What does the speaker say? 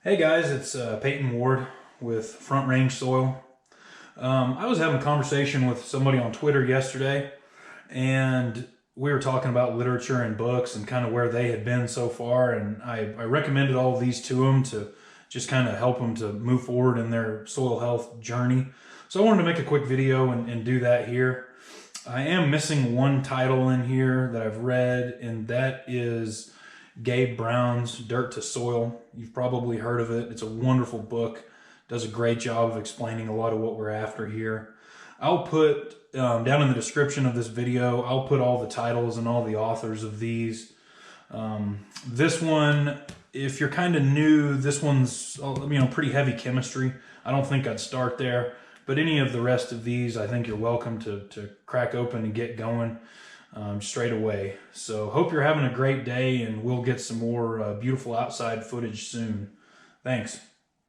Hey guys, it's Peyton Ward with Front Range Soil. I was having a conversation with somebody on Twitter yesterday, and we were talking about literature and books and kind of where they had been so far, and I recommended all of these to them to just kind of help them to move forward in their soil health journey. So I wanted to make a quick video and do that here. I am missing one title in here that I've read, and that is Gabe Brown's Dirt to Soil. You've probably heard of it. It's a wonderful book. Does a great job of explaining a lot of what we're after here. I'll put down in the description of this video, I'll put all the titles and all the authors of these. This one, if you're kind of new, this one's pretty heavy chemistry. I don't think I'd start there, but any of the rest of these, I think you're welcome to crack open and get going straight away. So hope you're having a great day, and we'll get some more beautiful outside footage soon. Thanks.